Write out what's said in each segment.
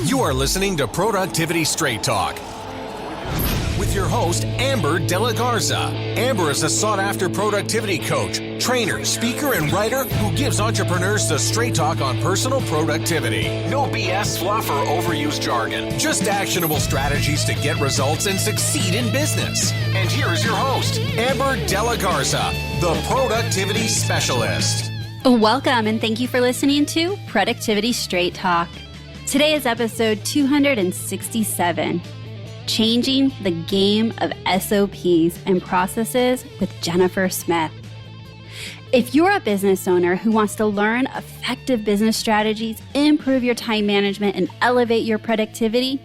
You are listening to Productivity Straight Talk with your host, Amber De La Garza. Amber is a sought-after productivity coach, trainer, speaker, and writer who gives entrepreneurs the straight talk on personal productivity. No BS, fluff, or overused jargon. Just actionable strategies to get results and succeed in business. And here is your host, Amber De La Garza, the Productivity Specialist. Welcome, and thank you for listening to Productivity Straight Talk. Today is episode 267. Changing the Game of SOPs and Processes with Jennifer Smith. If you're a business owner who wants to learn effective business strategies, improve your time management, and elevate your productivity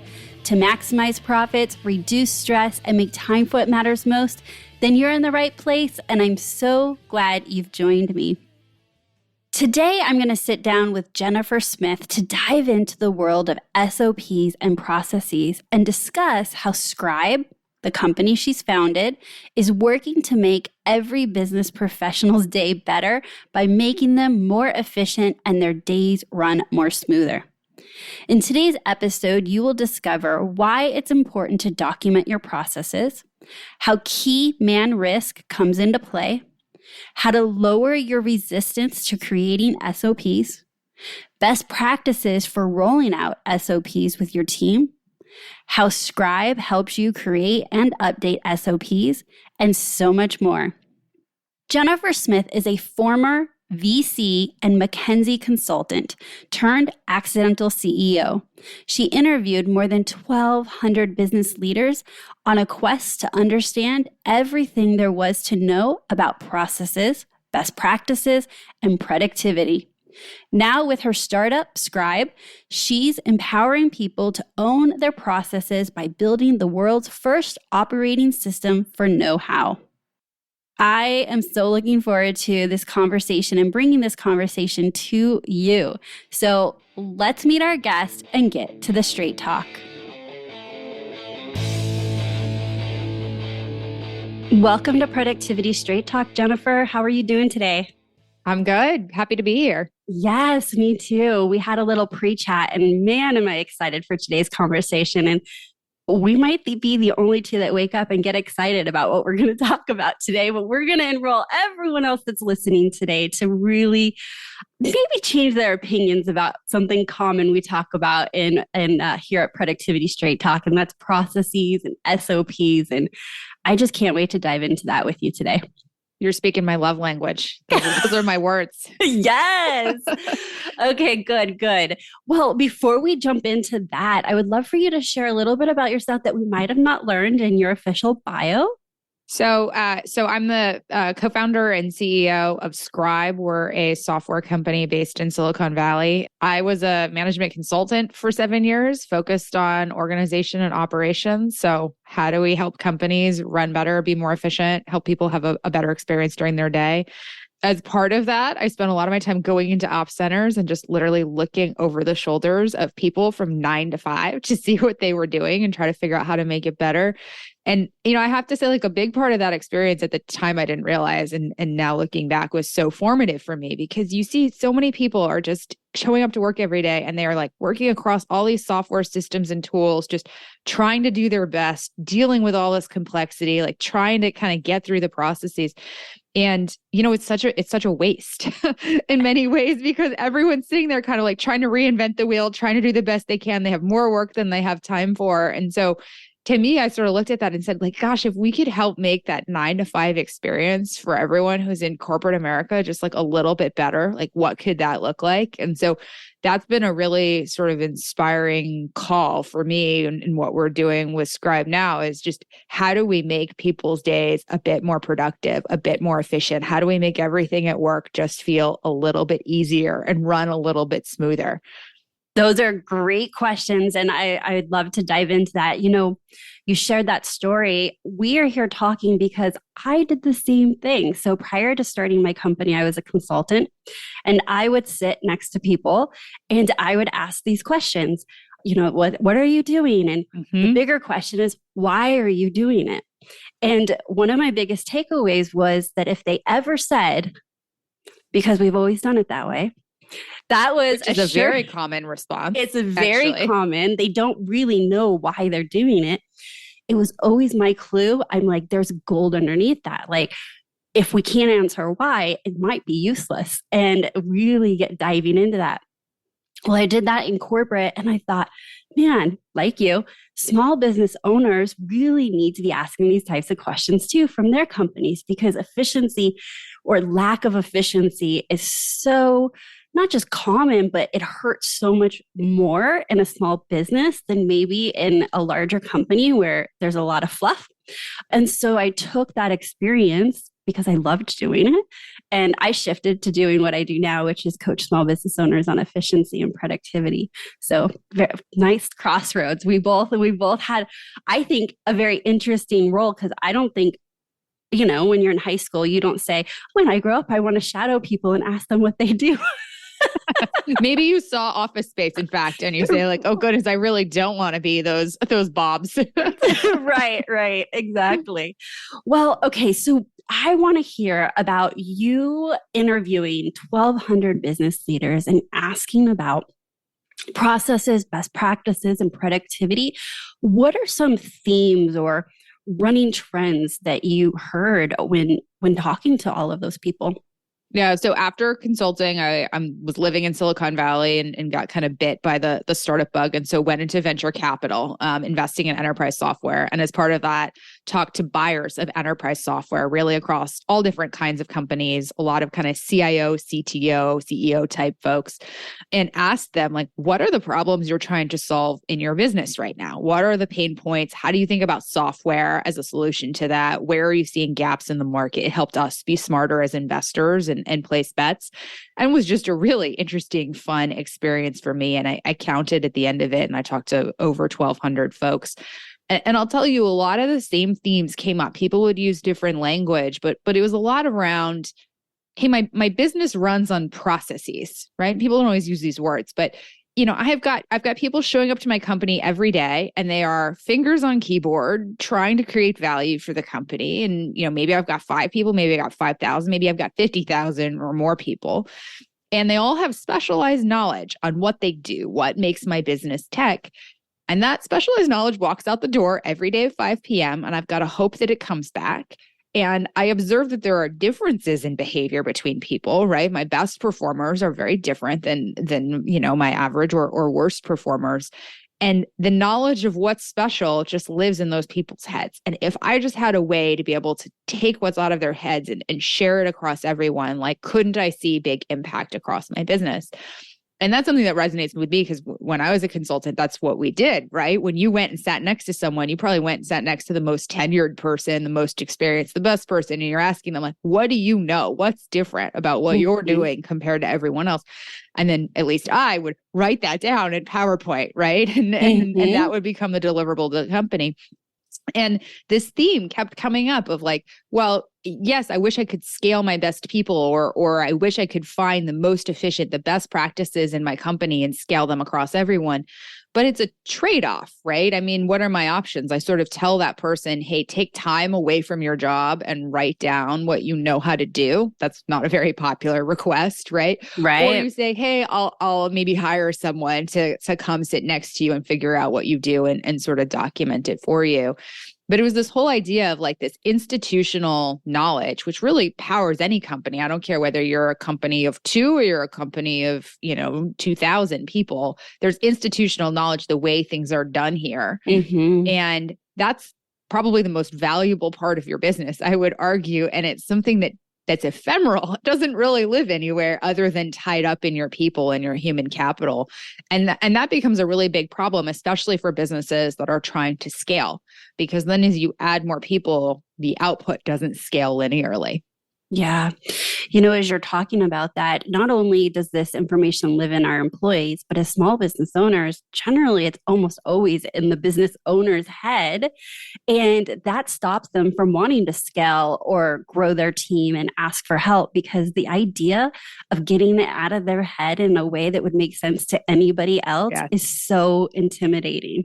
to maximize profits, reduce stress, and make time for what matters most, then you're in the right place, and I'm so glad you've joined me. Today, I'm going to sit down with Jennifer Smith to dive into the world of SOPs and processes and discuss how Scribe, the company she's founded, is working to make every business professional's day better by making them more efficient and their days run more smoother. In today's episode, you will discover why it's important to document your processes, how key man risk comes into play, how to lower your resistance to creating SOPs, best practices for rolling out SOPs with your team, how Scribe helps you create and update SOPs, and so much more. Jennifer Smith is a former VC and McKinsey consultant turned accidental CEO. She interviewed more than 1,200 business leaders on a quest to understand everything there was to know about processes, best practices, and productivity. Now with her startup, Scribe, she's empowering people to own their processes by building the world's first operating system for know-how. I am so looking forward to this conversation and bringing this conversation to you. So let's meet our guest and get to the straight talk. Welcome to Productivity Straight Talk, Jennifer. How are you doing today? I'm good. Happy to be here. Yes, me too. We had a little pre-chat and man, am I excited for today's conversation. And we might be the only two that wake up and get excited about what we're going to talk about today, but we're going to enroll everyone else that's listening today to really maybe change their opinions about something common we talk about in here at Productivity Straight Talk, and that's processes and SOPs. And I just can't wait to dive into that with you today. You're speaking my love language. Those are my words. Yes. Okay, good. Well, before we jump into that, I would love for you to share a little bit about yourself that we might have not learned in your official bio. So I'm the co-founder and CEO of Scribe. We're a software company based in Silicon Valley. I was a management consultant for 7 years, focused on organization and operations. So how do we help companies run better, be more efficient, help people have a better experience during their day? As part of that, I spent a lot of my time going into ops centers and just literally looking over the shoulders of people from 9 to 5 to see what they were doing and try to figure out how to make it better. And, I have to say, like, a big part of that experience at the time I didn't realize, and now looking back, was so formative for me, because you see so many people are just showing up to work every day and they are like working across all these software systems and tools, just trying to do their best, dealing with all this complexity, like trying to kind of get through the processes. And, it's such a waste in many ways, because everyone's sitting there kind of like trying to reinvent the wheel, trying to do the best they can. They have more work than they have time for. And so to me, I sort of looked at that and said, like, gosh, if we could help make that 9 to 5 experience for everyone who's in corporate America just like a little bit better, like what could that look like? And so that's been a really sort of inspiring call for me. And what we're doing with Scribe now is just, how do we make people's days a bit more productive, a bit more efficient? How do we make everything at work just feel a little bit easier and run a little bit smoother? Those are great questions. And I'd love to dive into that. You shared that story. We are here talking because I did the same thing. So prior to starting my company, I was a consultant, and I would sit next to people and I would ask these questions. What are you doing? And the bigger question is, why are you doing it? And one of my biggest takeaways was that if they ever said, because we've always done it that way, That was Which is a very common response. It's a very common. They don't really know why they're doing it. It was always my clue. I'm like, there's gold underneath that. Like, if we can't answer why, it might be useless, and really get diving into that. Well, I did that in corporate, and I thought, man, like you, small business owners really need to be asking these types of questions too from their companies, because efficiency or lack of efficiency is so not just common, but it hurts so much more in a small business than maybe in a larger company where there's a lot of fluff. And so I took that experience because I loved doing it. And I shifted to doing what I do now, which is coach small business owners on efficiency and productivity. So very nice crossroads. We both had, I think, a very interesting role, because I don't think, when you're in high school, you don't say, when I grow up, I want to shadow people and ask them what they do. Maybe you saw Office Space, in fact, and you say like, oh, goodness, I really don't want to be those Bobs. Right. Exactly. Well, okay. So I want to hear about you interviewing 1,200 business leaders and asking about processes, best practices, and productivity. What are some themes or running trends that you heard when talking to all of those people? Yeah. So after consulting, I was living in Silicon Valley and got kind of bit by the startup bug. And so went into venture capital, investing in enterprise software. And as part of that, talked to buyers of enterprise software, really across all different kinds of companies, a lot of kind of CIO, CTO, CEO type folks, and asked them, like, what are the problems you're trying to solve in your business right now? What are the pain points? How do you think about software as a solution to that? Where are you seeing gaps in the market? It helped us be smarter as investors and place bets, and was just a really interesting, fun experience for me. And I counted at the end of it, and I talked to over 1,200 folks. And I'll tell you, a lot of the same themes came up. People would use different language, but it was a lot around, hey, my business runs on processes, right? People don't always use these words, but I've got people showing up to my company every day, and they are fingers on keyboard trying to create value for the company. And, maybe I've got 5 people, maybe I got 5,000, maybe I've got 50,000 or more people. And they all have specialized knowledge on what they do, what makes my business tech. And that specialized knowledge walks out the door every day at 5 p.m. And I've got to hope that it comes back. And I observe that there are differences in behavior between people, right? My best performers are very different than my average or worst performers. And the knowledge of what's special just lives in those people's heads. And if I just had a way to be able to take what's out of their heads and share it across everyone, like, couldn't I see big impact across my business? And that's something that resonates with me, because when I was a consultant, that's what we did, right? When you went and sat next to someone, you probably went and sat next to the most tenured person, the most experienced, the best person. And you're asking them, like, what do you know? What's different about what you're doing compared to everyone else? And then at least I would write that down in PowerPoint, right? And that would become the deliverable to the company. And this theme kept coming up of like, well, yes, I wish I could scale my best people, or I wish I could find the most efficient, the best practices in my company and scale them across everyone. But it's a trade-off, right? I mean, what are my options? I sort of tell that person, hey, take time away from your job and write down what you know how to do. That's not a very popular request, right? Right. Or you say, hey, I'll maybe hire someone to come sit next to you and figure out what you do and sort of document it for you. But it was this whole idea of like this institutional knowledge, which really powers any company. I don't care whether you're a company of 2 or you're a company of, 2,000 people. There's institutional knowledge, the way things are done here. Mm-hmm. And that's probably the most valuable part of your business, I would argue. And it's something that's ephemeral. It doesn't really live anywhere other than tied up in your people and your human capital. And that becomes a really big problem, especially for businesses that are trying to scale, because then as you add more people, the output doesn't scale linearly. Yeah. As you're talking about that, not only does this information live in our employees, but as small business owners, generally, it's almost always in the business owner's head. And that stops them from wanting to scale or grow their team and ask for help, because the idea of getting it out of their head in a way that would make sense to anybody else is so intimidating.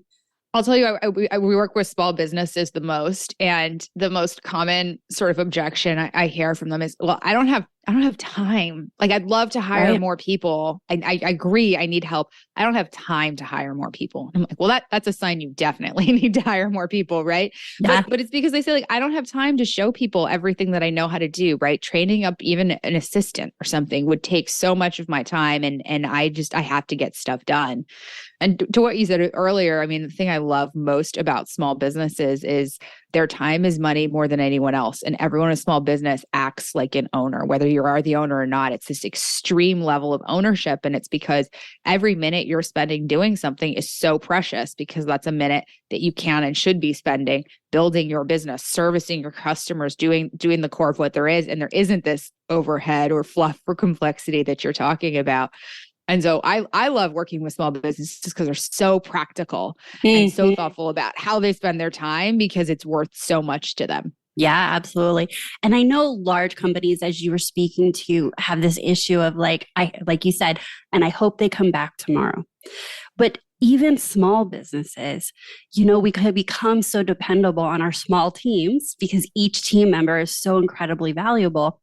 I'll tell you, we work with small businesses the most, and the most common sort of objection I hear from them is, well, I don't have I don't have time. Like, I'd love to hire more people. I agree. I need help. I don't have time to hire more people. I'm like, well, that's a sign you definitely need to hire more people, right? Yeah. But it's because they say, like, I don't have time to show people everything that I know how to do, right? Training up even an assistant or something would take so much of my time. And I have to get stuff done. And to what you said earlier, I mean, the thing I love most about small businesses is their time is money more than anyone else. And everyone in a small business acts like an owner, whether you are the owner or not. It's this extreme level of ownership. And it's because every minute you're spending doing something is so precious, because that's a minute that you can and should be spending building your business, servicing your customers, doing the core of what there is. And there isn't this overhead or fluff or complexity that you're talking about. And so I love working with small businesses because they're so practical and so thoughtful about how they spend their time, because it's worth so much to them. Yeah, absolutely. And I know large companies, as you were speaking to, have this issue of like you said, and I hope they come back tomorrow. But even small businesses, we could become so dependable on our small teams because each team member is so incredibly valuable,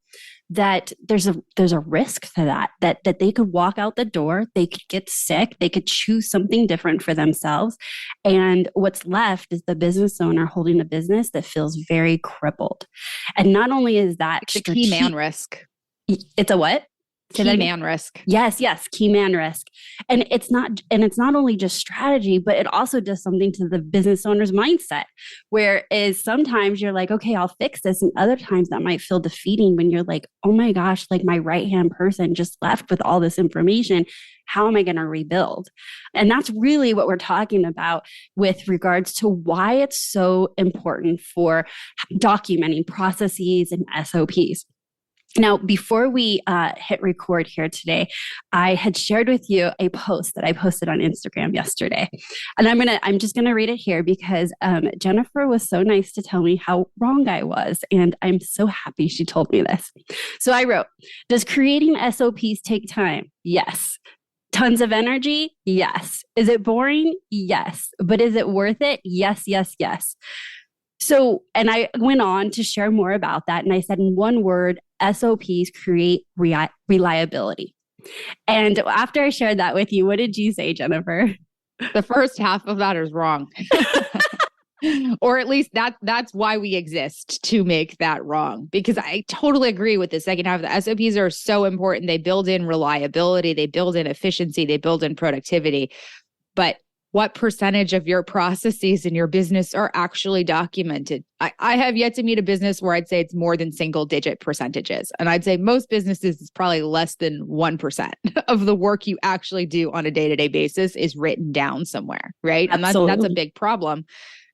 that there's a risk to that they could walk out the door, they could get sick, they could choose something different for themselves. And what's left is the business owner holding a business that feels very crippled. And not only is that the key man risk. It's a what? Key man risk. Yes, key man risk. And it's not only just strategy, but it also does something to the business owner's mindset. Whereas sometimes you're like, okay, I'll fix this. And other times that might feel defeating when you're like, oh my gosh, like my right-hand person just left with all this information. How am I going to rebuild? And that's really what we're talking about with regards to why it's so important for documenting processes and SOPs. Now, before we hit record here today, I had shared with you a post that I posted on Instagram yesterday. And I'm just gonna read it here because Jennifer was so nice to tell me how wrong I was. And I'm so happy she told me this. So I wrote, does creating SOPs take time? Yes. Tons of energy? Yes. Is it boring? Yes. But is it worth it? Yes, yes, yes. So, and I went on to share more about that. And I said, in one word, SOPs create reliability. And after I shared that with you, what did you say, Jennifer? The first half of that is wrong. Or at least that's why we exist, to make that wrong. Because I totally agree with the second half. The SOPs are so important. They build in reliability, they build in efficiency, they build in productivity. But what percentage of your processes in your business are actually documented? I have yet to meet a business where I'd say it's more than single digit percentages. And I'd say most businesses is probably less than 1% of the work you actually do on a day-to-day basis is written down somewhere, right? Absolutely. And that's a big problem.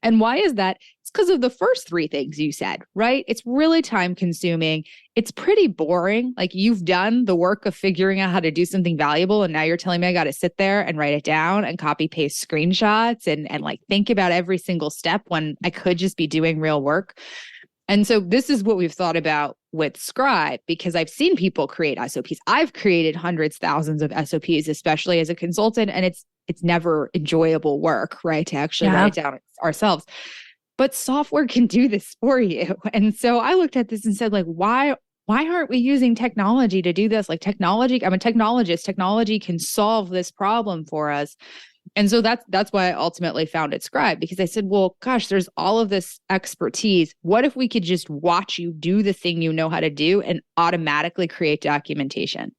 And why is that? It's because of the first three things you said, right? It's really time consuming. It's pretty boring. Like, you've done the work of figuring out how to do something valuable. And now you're telling me I got to sit there and write it down and copy paste screenshots and like think about every single step when I could just be doing real work. And so this is what we've thought about with Scribe, because I've seen people create SOPs. I've created hundreds, thousands of SOPs, especially as a consultant, and it's never enjoyable work, right? To actually write it down ourselves. But software can do this for you. And so I looked at this and said, like, why aren't we using technology to do this? Like, technology, I'm a technologist. Technology can solve this problem for us. And so that's why I ultimately founded Scribe, because I said, well, gosh, there's all of this expertise. What if we could just watch you do the thing you know how to do and automatically create documentation?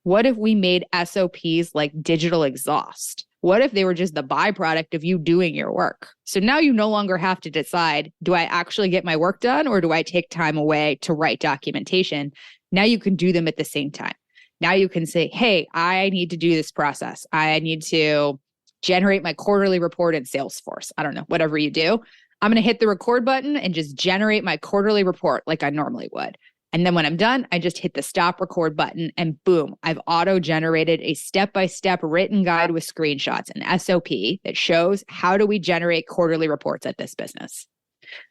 What if we made SOPs like digital exhaust? What if they were just the byproduct of you doing your work? So now you no longer have to decide, do I actually get my work done, or do I take time away to write documentation? Now you can do them at the same time. Now you can say, hey, I need to do this process. I need to generate my quarterly report in Salesforce. I don't know, whatever you do. I'm going to hit the record button and just generate my quarterly report like I normally would. And then when I'm done, I just hit the stop record button and boom, I've auto-generated a step-by-step written guide with screenshots, an SOP that shows how do we generate quarterly reports at this business.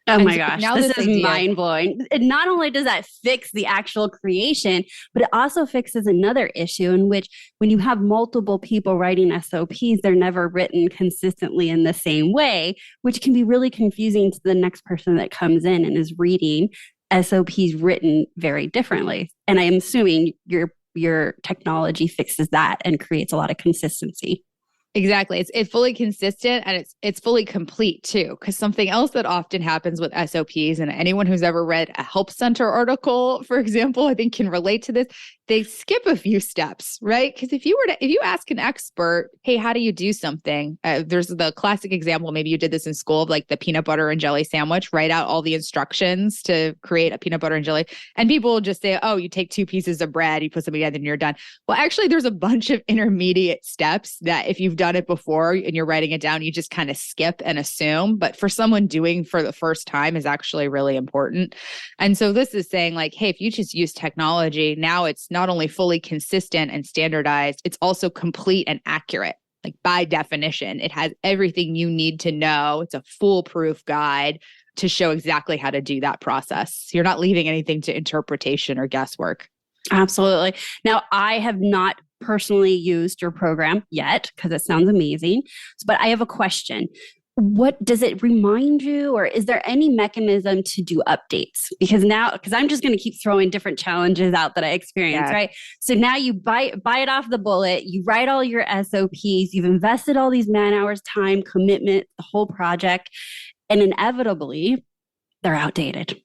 Oh my gosh, this is mind-blowing. And not only does that fix the actual creation, but it also fixes another issue in which when you have multiple people writing SOPs, they're never written consistently in the same way, which can be really confusing to the next person that comes in and is reading SOPs written very differently. And I'm assuming your technology fixes that and creates a lot of consistency. Exactly. It's fully consistent and it's fully complete too. Because something else that often happens with SOPs, and anyone who's ever read a Help Center article, for example, I think can relate to this. They skip a few steps, right? Because if you ask an expert, hey, how do you do something? There's the classic example. Maybe you did this in school of like the peanut butter and jelly sandwich. Write out all the instructions to create a peanut butter and jelly, and people will just say, oh, you take 2 pieces of bread, you put them together, and you're done. Well, actually, there's a bunch of intermediate steps that if you've done it before and you're writing it down, you just kind of skip and assume. But for someone doing for the first time is actually really important. And so this is saying like, hey, if you just use technology, now it's not only fully consistent and standardized, it's also complete and accurate. Like by definition, it has everything you need to know. It's a foolproof guide to show exactly how to do that process. You're not leaving anything to interpretation or guesswork. Absolutely. Now, I have not personally used your program yet because it sounds amazing, but I have a question. What does it remind you, or is there any mechanism to do updates? Because I'm just going to keep throwing different challenges out that I experience, right? So now you buy it off the bullet, you write all your SOPs, you've invested all these man hours, time, commitment, the whole project, and inevitably they're outdated.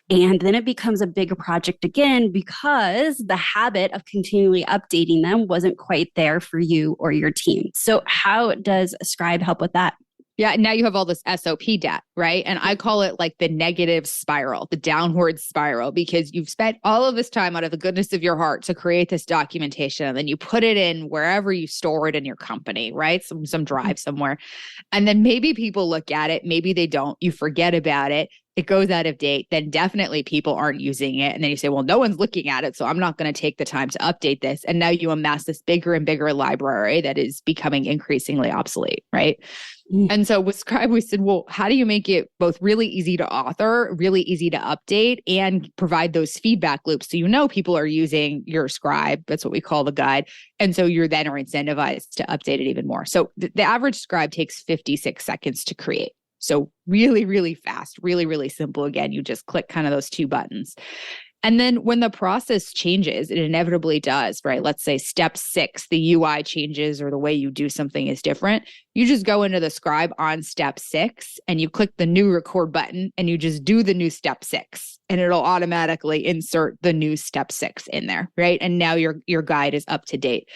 And then it becomes a bigger project again because the habit of continually updating them wasn't quite there for you or your team. So how does Scribe help with that? Yeah. Now you have all this SOP debt, right? And I call it like the negative spiral, the downward spiral, because you've spent all of this time out of the goodness of your heart to create this documentation. And then you put it in wherever you store it in your company, right? Some drive somewhere. And then maybe people look at it, maybe they don't, you forget about it. It goes out of date, then definitely people aren't using it. And then you say, well, no one's looking at it, so I'm not going to take the time to update this. And now you amass this bigger and bigger library that is becoming increasingly obsolete, right? And so with Scribe, we said, well, how do you make it both really easy to author, really easy to update, and provide those feedback loops so you know people are using your Scribe? That's what we call the guide. And so you're then are incentivized to update it even more. So the average Scribe takes 56 seconds to create. So really, really fast, really, really simple. Again, you just click kind of those 2 buttons. And then when the process changes, it inevitably does, right? Let's say step 6, the UI changes or the way you do something is different. You just go into the Scribe on step 6 and you click the new record button and you just do the new step 6 and it'll automatically insert the new step 6 in there, right? And now your guide is up to date.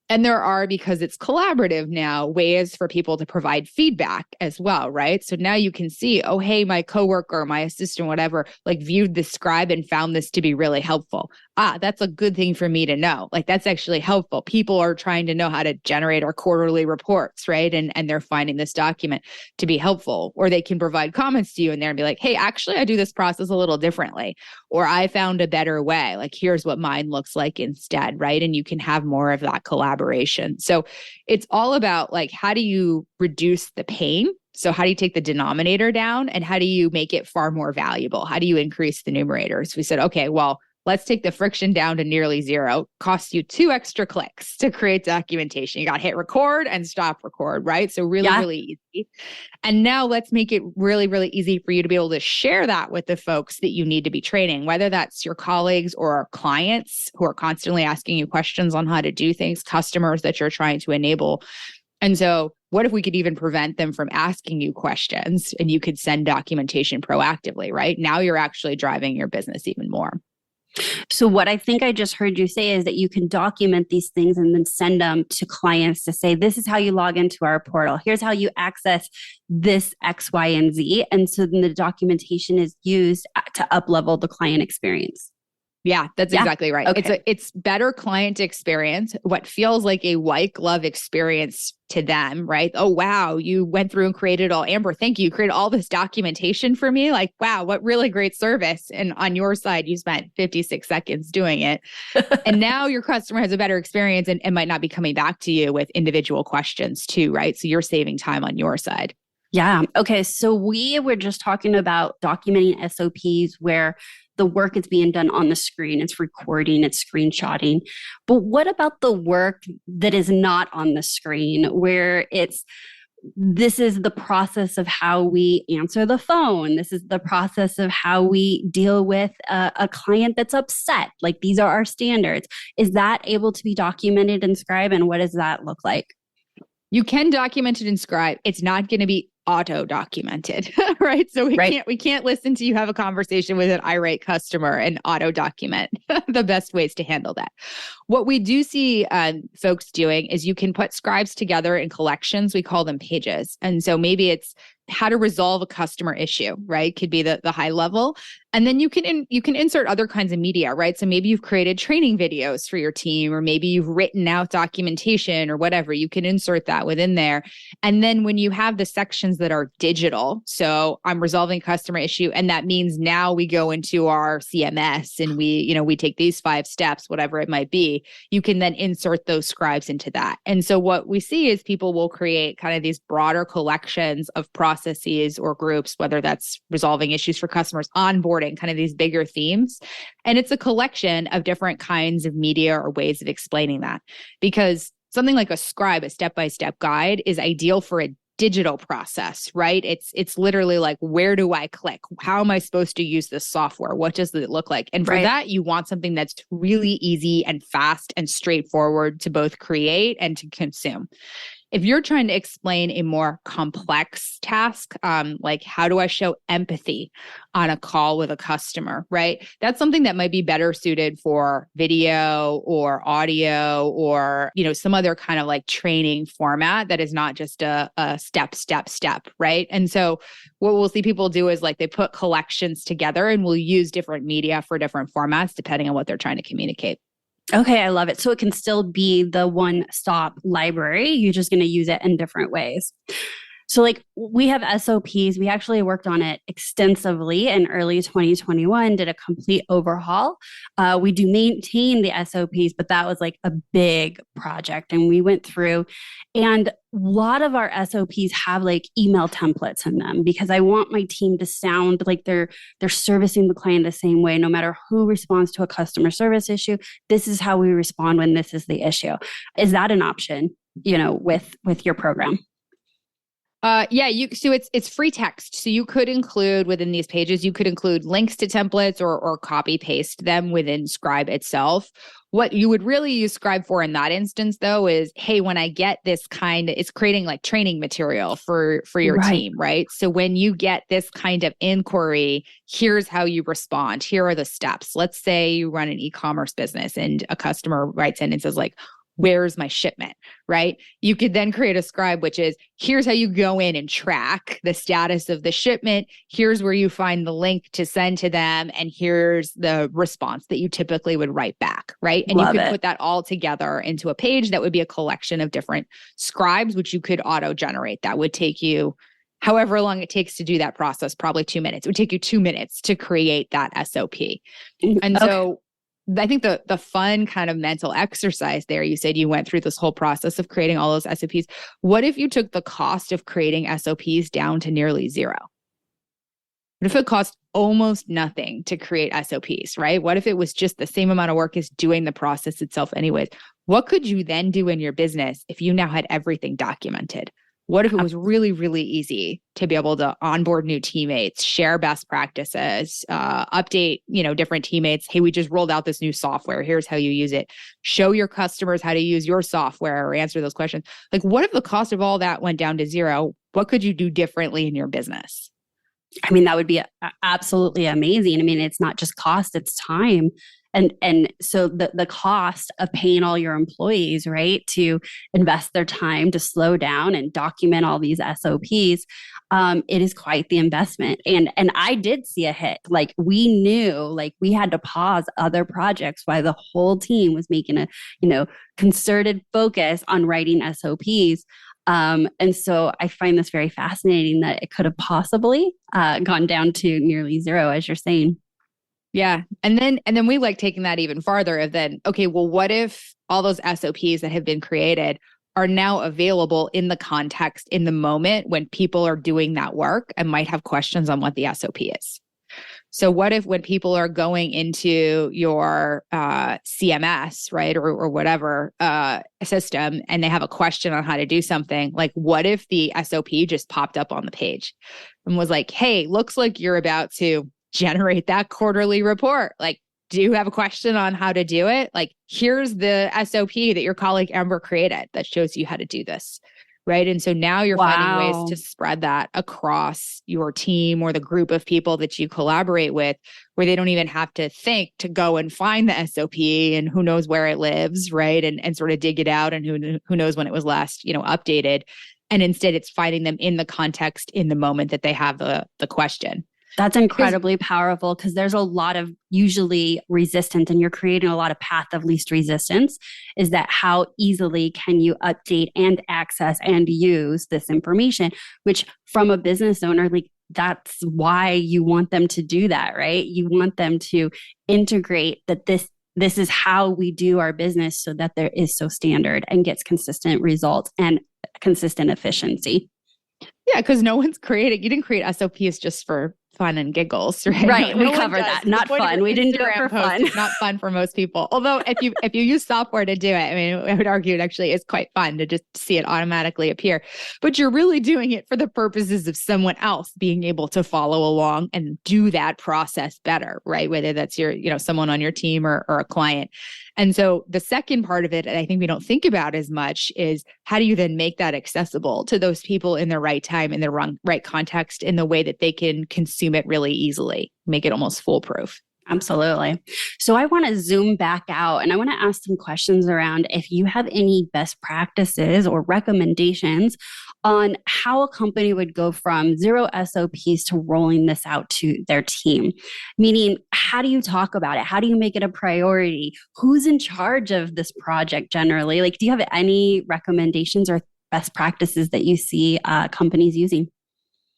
And there are, because it's collaborative now, ways for people to provide feedback as well, right? So now you can see, oh, hey, my coworker, my assistant, whatever, like viewed the Scribe and found this to be really helpful. That's a good thing for me to know. Like that's actually helpful. People are trying to know how to generate our quarterly reports, right? And they're finding this document to be helpful. Or they can provide comments to you in there and be like, hey, actually, I do this process a little differently. Or I found a better way. Like, here's what mine looks like instead, right? And you can have more of that collaboration. So it's all about like, how do you reduce the pain? So how do you take the denominator down and how do you make it far more valuable? How do you increase the numerator? So we said, okay, well, let's take the friction down to nearly 0. Costs you 2 extra clicks to create documentation. You got to hit record and stop record, right? So really, really easy. And now let's make it really, really easy for you to be able to share that with the folks that you need to be training, whether that's your colleagues or clients who are constantly asking you questions on how to do things, customers that you're trying to enable. And so what if we could even prevent them from asking you questions and you could send documentation proactively, right? Now you're actually driving your business even more. So what I think I just heard you say is that you can document these things and then send them to clients to say, this is how you log into our portal. Here's how you access this X, Y, and Z. And so then the documentation is used to up-level the client experience. Yeah, that's exactly right. Okay. It's better client experience, what feels like a white glove experience to them, right? Oh, wow, you went through and created all, Amber, thank you. You created all this documentation for me. Like, wow, what really great service. And on your side, you spent 56 seconds doing it. And now your customer has a better experience and might not be coming back to you with individual questions too, right? So you're saving time on your side. Yeah. Okay. So we were just talking about documenting SOPs where the work is being done on the screen. It's recording, it's screenshotting. But what about the work that is not on the screen, where it's this is the process of how we answer the phone. This is the process of how we deal with a client that's upset. Like these are our standards. Is that able to be documented in Scribe? And what does that look like? You can document it in Scribe. It's not going to be auto documented, right? So we can't listen to you have a conversation with an irate customer and auto document the best ways to handle that. What we do see folks doing is you can put scribes together in collections. We call them pages. And so maybe it's how to resolve a customer issue, right? Could be the high level. And then you can insert other kinds of media, right? So maybe you've created training videos for your team, or maybe you've written out documentation or whatever. You can insert that within there. And then when you have the sections that are digital, so I'm resolving customer issue, and that means now we go into our CMS and we take these 5 steps, whatever it might be, you can then insert those scribes into that. And so what we see is people will create kind of these broader collections of processes or groups, whether that's resolving issues for customers, onboarding, kind of these bigger themes. And it's a collection of different kinds of media or ways of explaining that. Because something like a scribe, a step-by-step guide, is ideal for a digital process, right? It's literally like, where do I click? How am I supposed to use this software? What does it look like? And for that, you want something that's really easy and fast and straightforward to both create and to consume. If you're trying to explain a more complex task, like how do I show empathy on a call with a customer, right? That's something that might be better suited for video or audio or, some other kind of like training format that is not just a step, right? And so what we'll see people do is like they put collections together and we'll use different media for different formats depending on what they're trying to communicate. Okay, I love it. So it can still be the one-stop library. You're just going to use it in different ways. So like we have SOPs. We actually worked on it extensively in early 2021, did a complete overhaul. We do maintain the SOPs, but that was like a big project. And we went through, and a lot of our SOPs have like email templates in them because I want my team to sound like they're servicing the client the same way, no matter who responds to a customer service issue. This is how we respond when this is the issue. Is that an option, with your program? So it's free text. So you could include within these pages, you could include links to templates or copy paste them within Scribe itself. What you would really use Scribe for in that instance, though, is, hey, when I get this it's creating like training material for your team, right? So when you get this kind of inquiry, here's how you respond. Here are the steps. Let's say you run an e-commerce business and a customer writes in and says like, where's my shipment, right? You could then create a scribe, which is, here's how you go in and track the status of the shipment. Here's where you find the link to send to them. And here's the response that you typically would write back, right? And you could put that all together into a page that would be a collection of different scribes, which you could auto-generate. That would take you however long it takes to do that process, probably 2 minutes. It would take you 2 minutes to create that SOP. And so I think the fun kind of mental exercise there, you said you went through this whole process of creating all those SOPs. What if you took the cost of creating SOPs down to nearly zero? What if it cost almost nothing to create SOPs, right? What if it was just the same amount of work as doing the process itself anyways? What could you then do in your business if you now had everything documented? What if it was really, really easy to be able to onboard new teammates, share best practices, update, different teammates? Hey, we just rolled out this new software. Here's how you use it. Show your customers how to use your software or answer those questions. Like, what if the cost of all that went down to zero? What could you do differently in your business? I mean, that would be absolutely amazing. I mean, it's not just cost, it's time. And so the cost of paying all your employees, right, to invest their time to slow down and document all these SOPs, it is quite the investment. And I did see a hit. Like we knew, like we had to pause other projects while the whole team was making a, concerted focus on writing SOPs. And so I find this very fascinating that it could have possibly gone down to nearly zero, as you're saying. Yeah. And then we like taking that even farther of then, okay, well, what if all those SOPs that have been created are now available in the context, in the moment when people are doing that work and might have questions on what the SOP is? So what if when people are going into your CMS, right, or whatever system, and they have a question on how to do something, like what if the SOP just popped up on the page and was like, hey, looks like you're about to generate that quarterly report. Like, do you have a question on how to do it? Like, here's the SOP that your colleague Amber created that shows you how to do this. Right. And so now you're finding ways to spread that across your team or the group of people that you collaborate with, where they don't even have to think to go and find the SOP and who knows where it lives. Right. And sort of dig it out and who knows when it was last, updated. And instead it's finding them in the context in the moment that they have the question. That's incredibly powerful because there's a lot of usually resistance and you're creating a lot of path of least resistance. Is that how easily can you update and access and use this information, which from a business owner, like that's why you want them to do that, right? You want them to integrate that this is how we do our business so that there is so standard and gets consistent results and consistent efficiency. Yeah, because no one's creating, you didn't create SOPs just for fun and giggles, right? Right. We covered that. Not fun. We didn't do it for fun. Not fun for most people. Although if you use software to do it, I mean, I would argue it actually is quite fun to just see it automatically appear. But you're really doing it for the purposes of someone else being able to follow along and do that process better, right? Whether that's your, someone on your team or a client. And so the second part of it, and I think we don't think about as much, is how do you then make that accessible to those people in the right time, in the right context, in the way that they can consume it really easily, make it almost foolproof. Absolutely. So I want to zoom back out and I want to ask some questions around if you have any best practices or recommendations on how a company would go from 0 SOPs to rolling this out to their team. Meaning, how do you talk about it? How do you make it a priority? Who's in charge of this project generally? Like, do you have any recommendations or best practices that you see companies using?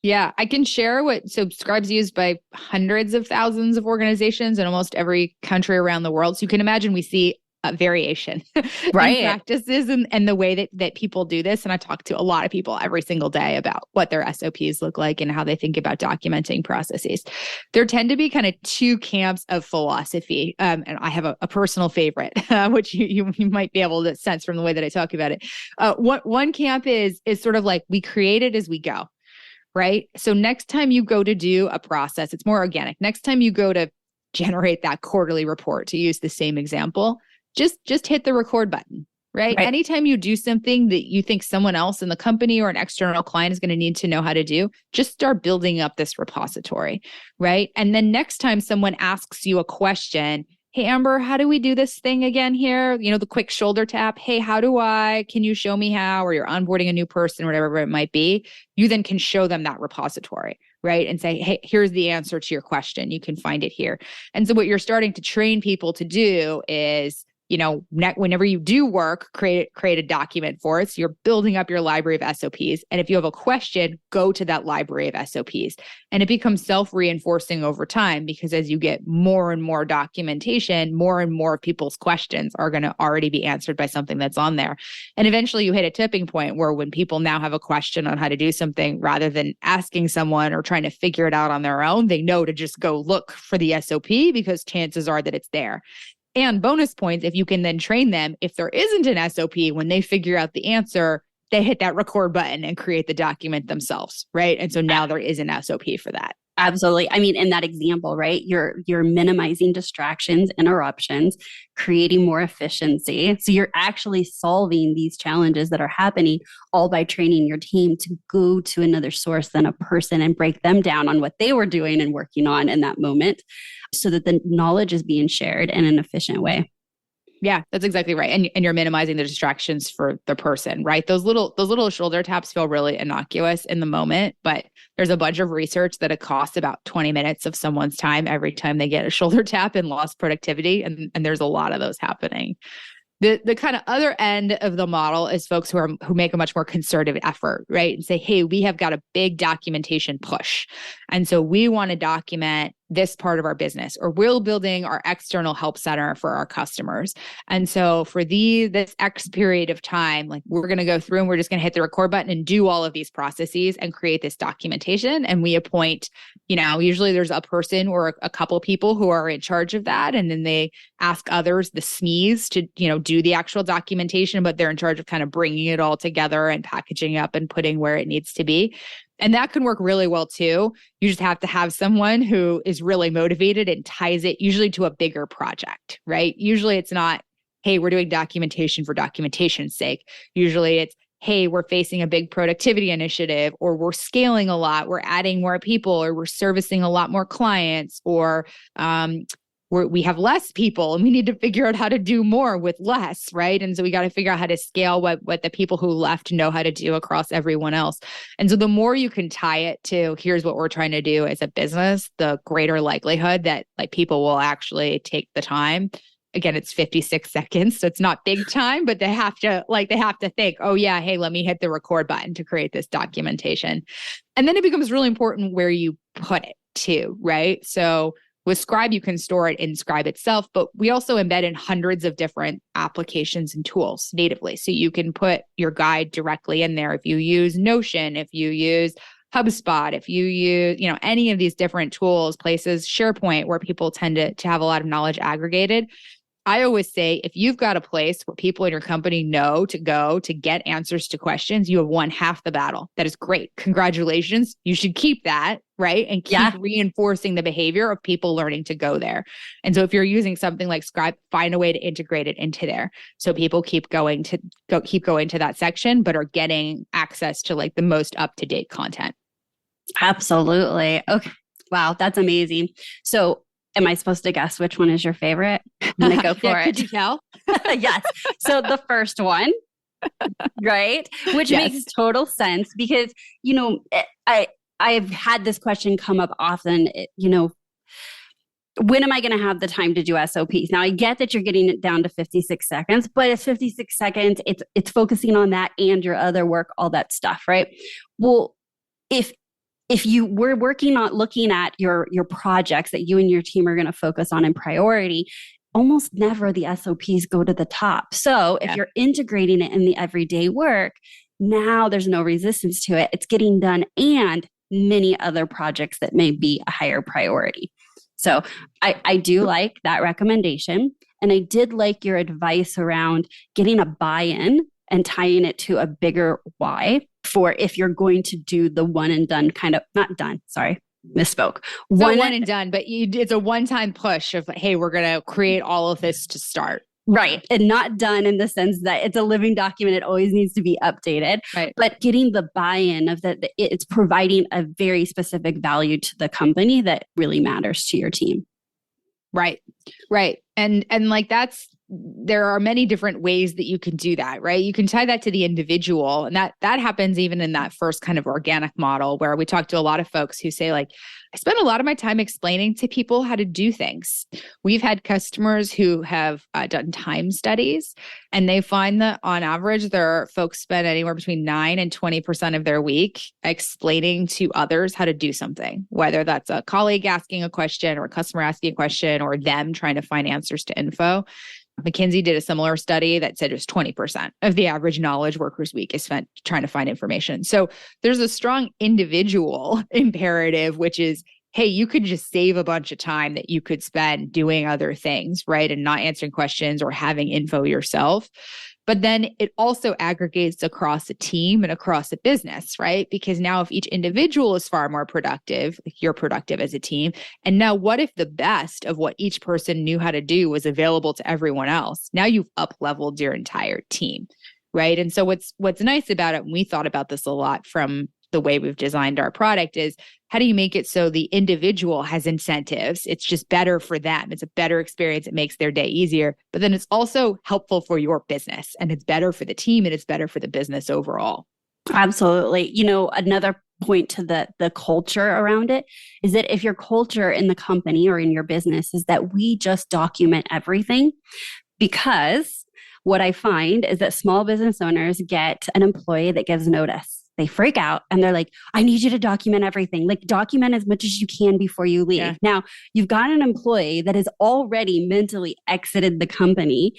Yeah, I can share so Scribe's used by hundreds of thousands of organizations in almost every country around the world. So you can imagine we see a variation right. in practices and the way that people do this. And I talk to a lot of people every single day about what their SOPs look like and how they think about documenting processes. There tend to be kind of two camps of philosophy. And I have a personal favorite, which you might be able to sense from the way that I talk about it. One camp is sort of like we create it as we go. Right? So next time you go to do a process, it's more organic. Next time you go to generate that quarterly report, to use the same example, just hit the record button, right? Anytime you do something that you think someone else in the company or an external client is going to need to know how to do, just start building up this repository, right? And then next time someone asks you a question, hey, Amber, how do we do this thing again here? The quick shoulder tap. Hey, can you show me how? Or you're onboarding a new person, whatever it might be. You then can show them that repository, right? And say, hey, here's the answer to your question. You can find it here. And so what you're starting to train people to do is, whenever you do work, create a document for it. So you're building up your library of SOPs. And if you have a question, go to that library of SOPs. And it becomes self-reinforcing over time because as you get more and more documentation, more and more people's questions are going to already be answered by something that's on there. And eventually you hit a tipping point where when people now have a question on how to do something, rather than asking someone or trying to figure it out on their own, they know to just go look for the SOP because chances are that it's there. And bonus points, if you can then train them, if there isn't an SOP, when they figure out the answer, they hit that record button and create the document themselves, right? And so now there is an SOP for that. Absolutely. I mean, in that example, right, you're minimizing distractions, interruptions, creating more efficiency. So you're actually solving these challenges that are happening all by training your team to go to another source than a person and break them down on what they were doing and working on in that moment so that the knowledge is being shared in an efficient way. Yeah, that's exactly right. And you're minimizing the distractions for the person, right? Those little shoulder taps feel really innocuous in the moment, but there's a bunch of research that it costs about 20 minutes of someone's time every time they get a shoulder tap and lost productivity. And there's a lot of those happening. The kind of other end of the model is folks who make a much more concerted effort, right? And say, hey, we have got a big documentation push. And so we want to document this part of our business, or we're building our external help center for our customers. And so for this X period of time, like we're going to go through and we're just going to hit the record button and do all of these processes and create this documentation. And we appoint, usually there's a person or a couple people who are in charge of that. And then they ask others, the SMEs, to, do the actual documentation, but they're in charge of kind of bringing it all together and packaging up and putting where it needs to be. And that can work really well too. You just have to have someone who is really motivated and ties it usually to a bigger project, right? Usually it's not, hey, we're doing documentation for documentation's sake. Usually it's, hey, we're facing a big productivity initiative, or we're scaling a lot, we're adding more people, or we're servicing a lot more clients, or we have less people and we need to figure out how to do more with less, right? And so we got to figure out how to scale what the people who left know how to do across everyone else. And so the more you can tie it to, here's what we're trying to do as a business, the greater likelihood that like people will actually take the time. Again, it's 56 seconds, so it's not big time, but they have to think, oh yeah, hey, let me hit the record button to create this documentation. And then it becomes really important where you put it too, right? So with Scribe, you can store it in Scribe itself, but we also embed in hundreds of different applications and tools natively. So you can put your guide directly in there. If you use Notion, if you use HubSpot, if you use, any of these different tools, places, SharePoint, where people tend to have a lot of knowledge aggregated. I always say, if you've got a place where people in your company know to go to get answers to questions, you have won half the battle. That is great. Congratulations. You should keep that, right? And keep reinforcing the behavior of people learning to go there. And so if you're using something like Scribe, find a way to integrate it into there. So people keep going to that section, but are getting access to like the most up-to-date content. Absolutely. Okay. Wow. That's amazing. So am I supposed to guess which one is your favorite? I'm going to go for it. Could you tell? Yes. So the first one, right? Which makes total sense because, I've had this question come up often, when am I going to have the time to do SOPs? Now I get that you're getting it down to 56 seconds, but it's 56 seconds. It's focusing on that and your other work, all that stuff, right? Well, if you were working on looking at your projects that you and your team are going to focus on in priority, almost never the SOPs go to the top. So if you're integrating it in the everyday work, now there's no resistance to it. It's getting done and many other projects that may be a higher priority. So I do like that recommendation. And I did like your advice around getting a buy-in and tying it to a bigger why for if you're going to do the one and done misspoke. One and done, but it's a one-time push of, hey, we're going to create all of this to start. Right. And not done in the sense that it's a living document. It always needs to be updated. Right. But getting the buy-in of that, it's providing a very specific value to the company that really matters to your team. Right. Right. And like there are many different ways that you can do that, right? You can tie that to the individual. And that happens even in that first kind of organic model where we talk to a lot of folks who say like, I spend a lot of my time explaining to people how to do things. We've had customers who have done time studies, and they find that on average, their folks spend anywhere between 9 and 20% of their week explaining to others how to do something, whether that's a colleague asking a question or a customer asking a question or them trying to find answers to info. McKinsey did a similar study that said it was 20% of the average knowledge workers week is spent trying to find information. So there's a strong individual imperative, which is, hey, you could just save a bunch of time that you could spend doing other things, right? And not answering questions or having info yourself. But then it also aggregates across a team and across a business, right? Because now if each individual is far more productive, like you're productive as a team. And now what if the best of what each person knew how to do was available to everyone else? Now you've up-leveled your entire team, right? And so what's nice about it, and we thought about this a lot from the way we've designed our product, is how do you make it so the individual has incentives? It's just better for them. It's a better experience. It makes their day easier, but then it's also helpful for your business, and it's better for the team, and it's better for the business overall. Absolutely. Another point to the culture around it is that if your culture in the company or in your business is that we just document everything, because what I find is that small business owners get an employee that gives notice. they freak out and they're like, I need you to document everything. Like document as much as you can before you leave. Yeah. Now, you've got an employee that has already mentally exited the company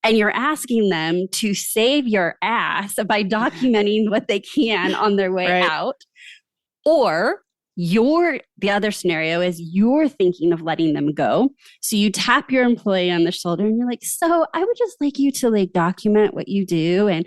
and you're asking them to save your ass by documenting what they can on their way out. Or the other scenario is you're thinking of letting them go. So you tap your employee on the shoulder and you're like, so I would just like you to like document what you do and,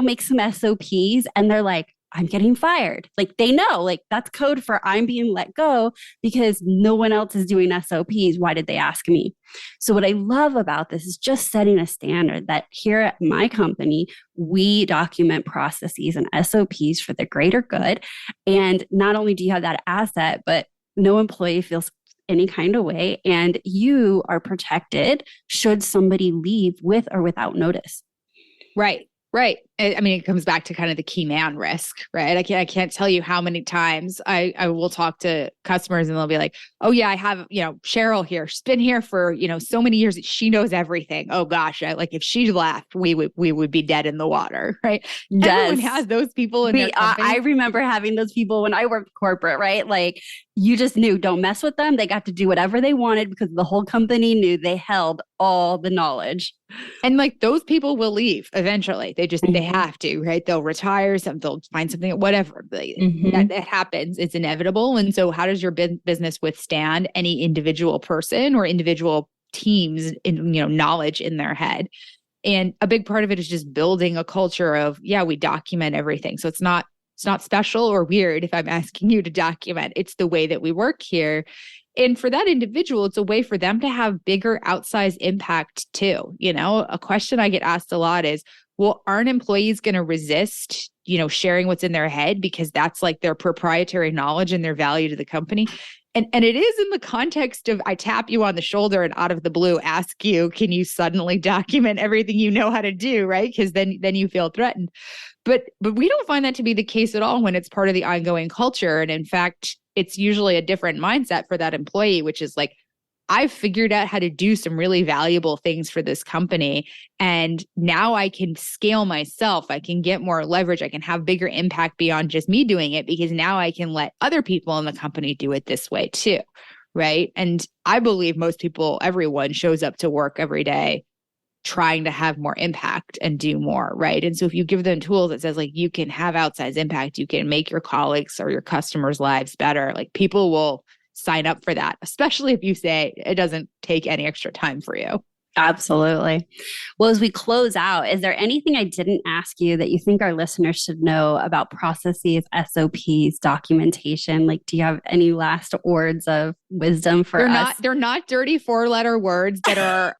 make some SOPs. And they're like, I'm getting fired. Like they know, like that's code for I'm being let go because no one else is doing SOPs. Why did they ask me? So what I love about this is just setting a standard that here at my company, we document processes and SOPs for the greater good. And not only do you have that asset, but no employee feels any kind of way. And you are protected should somebody leave with or without notice. Right. Right. I mean, it comes back to kind of the key man risk, right? I can't tell you how many times I will talk to customers and they'll be like, oh yeah, I have, Cheryl here. She's been here for, so many years. She knows everything. Oh gosh. Like if she left, we would be dead in the water, right? Yes. Everyone has those people in their company. I remember having those people when I worked corporate, right? Like you just knew, don't mess with them. They got to do whatever they wanted because the whole company knew they held all the knowledge. And like those people will leave eventually. They have to, right? They'll retire, they'll find something, whatever. That happens. It's inevitable. And so how does your business withstand any individual person or individual teams in, knowledge in their head? And a big part of it is just building a culture of, we document everything. So it's not special or weird if I'm asking you to document. It's the way that we work here. And for that individual, it's a way for them to have bigger outsized impact too. A question I get asked a lot is, well, aren't employees going to resist, sharing what's in their head because that's like their proprietary knowledge and their value to the company? And it is in the context of I tap you on the shoulder and out of the blue ask you, can you suddenly document everything you know how to do, right? Because then you feel threatened. But we don't find that to be the case at all when it's part of the ongoing culture. And in fact, it's usually a different mindset for that employee, which is like, I've figured out how to do some really valuable things for this company. And now I can scale myself. I can get more leverage. I can have bigger impact beyond just me doing it because now I can let other people in the company do it this way too. Right. And I believe most people, everyone shows up to work every day trying to have more impact and do more. Right. And so if you give them tools that says like, you can have outsized impact, you can make your colleagues or your customers' lives better, like people will sign up for that, especially if you say it doesn't take any extra time for you. Absolutely. Well, as we close out, is there anything I didn't ask you that you think our listeners should know about processes, SOPs, documentation? Like, do you have any last words of wisdom for us? They're not dirty 4-letter words that are,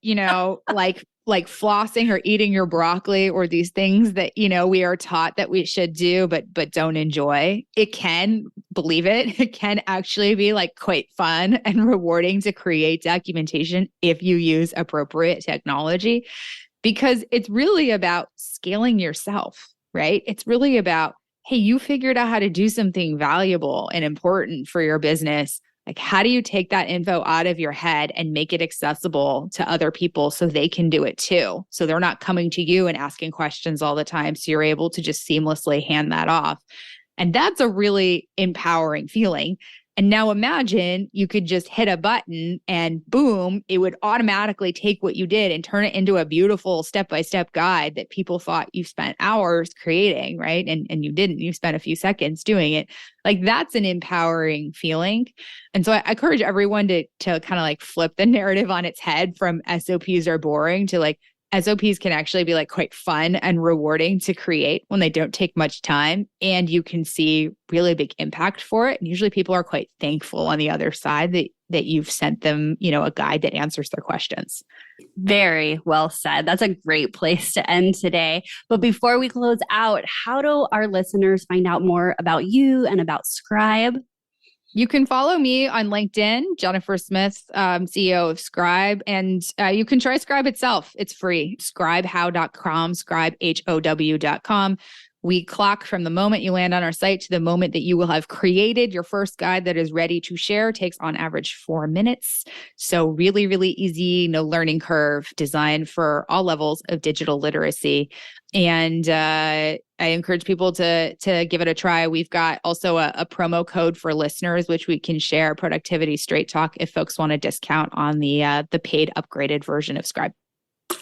like flossing or eating your broccoli or these things that, we are taught that we should do, but don't enjoy. It can, believe it can actually be like quite fun and rewarding to create documentation if you use appropriate technology, because it's really about scaling yourself, right? It's really about, hey, you figured out how to do something valuable and important for your business. Like, how do you take that info out of your head and make it accessible to other people so they can do it too? So they're not coming to you and asking questions all the time. So you're able to just seamlessly hand that off. And that's a really empowering feeling. And now imagine you could just hit a button and boom, it would automatically take what you did and turn it into a beautiful step-by-step guide that people thought you spent hours creating, right? And you didn't, you spent a few seconds doing it. Like that's an empowering feeling. And so I encourage everyone to kind of like flip the narrative on its head from SOPs are boring to like SOPs can actually be like quite fun and rewarding to create when they don't take much time and you can see really big impact for it. And usually people are quite thankful on the other side that you've sent them, a guide that answers their questions. Very well said. That's a great place to end today. But before we close out, how do our listeners find out more about you and about Scribe? You can follow me on LinkedIn, Jennifer Smith, CEO of Scribe, and you can try Scribe itself. It's free. Scribehow.com, scribehow.com. We clock from the moment you land on our site to the moment that you will have created your first guide that is ready to share. Takes on average 4 minutes. So really, really easy, no learning curve, designed for all levels of digital literacy. And I encourage people to give it a try. We've got also a promo code for listeners, which we can share, Productivity Straight Talk, if folks want a discount on the paid upgraded version of Scribe.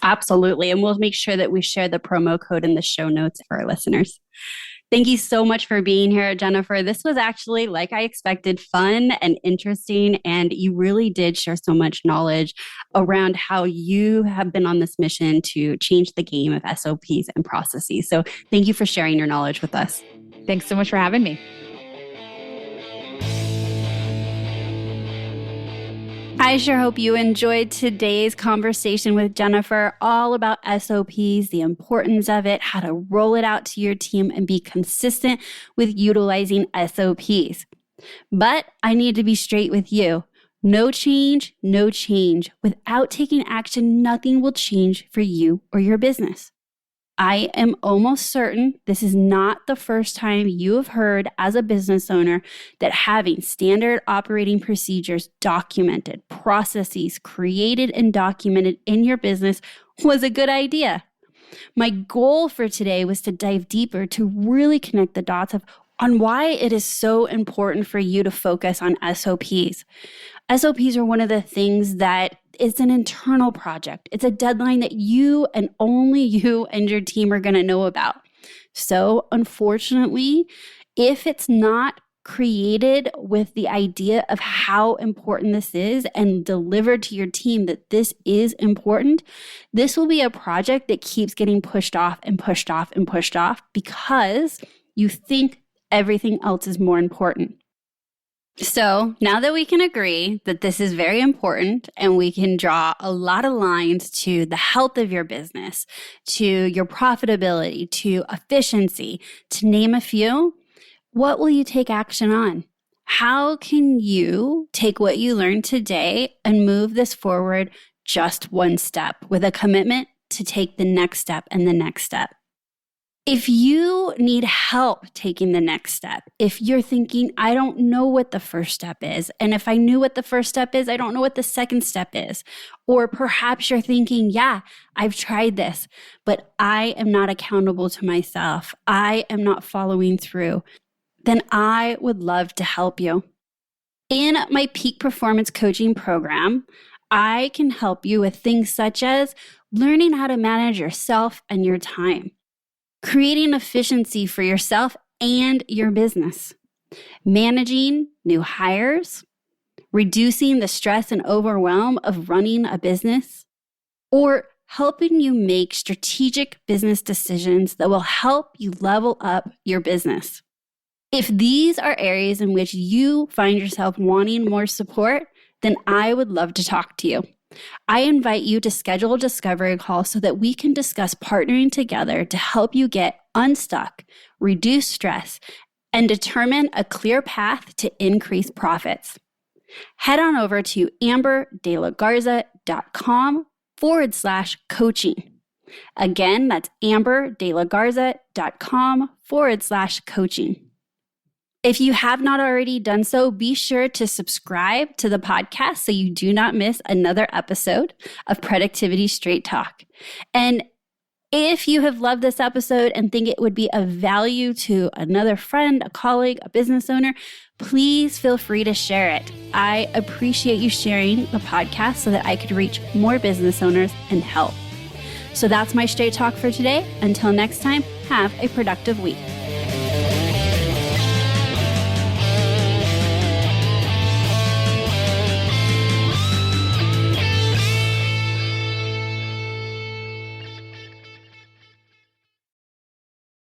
Absolutely. And we'll make sure that we share the promo code in the show notes for our listeners. Thank you so much for being here, Jennifer. This was actually, like I expected, fun and interesting. And you really did share so much knowledge around how you have been on this mission to change the game of SOPs and processes. So thank you for sharing your knowledge with us. Thanks so much for having me. I sure hope you enjoyed today's conversation with Jennifer, all about SOPs, the importance of it, how to roll it out to your team, and be consistent with utilizing SOPs. But I need to be straight with you. No change, no change. Without taking action, nothing will change for you or your business. I am almost certain this is not the first time you have heard as a business owner that having standard operating procedures documented, processes created and documented in your business was a good idea. My goal for today was to dive deeper to really connect the dots on why it is so important for you to focus on SOPs. SOPs are one of the things that it's an internal project. It's a deadline that you and only you and your team are going to know about. So unfortunately, if it's not created with the idea of how important this is and delivered to your team that this is important, this will be a project that keeps getting pushed off and pushed off and pushed off because you think everything else is more important. So now that we can agree that this is very important and we can draw a lot of lines to the health of your business, to your profitability, to efficiency, to name a few, what will you take action on? How can you take what you learned today and move this forward just one step with a commitment to take the next step and the next step? If you need help taking the next step, if you're thinking, I don't know what the first step is, and if I knew what the first step is, I don't know what the second step is, or perhaps you're thinking, yeah, I've tried this, but I am not accountable to myself, I am not following through, then I would love to help you. In my Peak Performance Coaching program, I can help you with things such as learning how to manage yourself and your time, creating efficiency for yourself and your business, managing new hires, reducing the stress and overwhelm of running a business, or helping you make strategic business decisions that will help you level up your business. If these are areas in which you find yourself wanting more support, then I would love to talk to you. I invite you to schedule a discovery call so that we can discuss partnering together to help you get unstuck, reduce stress, and determine a clear path to increase profits. Head on over to amberdelagarza.com/coaching. Again, that's amberdelagarza.com/coaching. If you have not already done so, be sure to subscribe to the podcast so you do not miss another episode of Productivity Straight Talk. And if you have loved this episode and think it would be of value to another friend, a colleague, a business owner, please feel free to share it. I appreciate you sharing the podcast so that I could reach more business owners and help. So that's my straight talk for today. Until next time, have a productive week.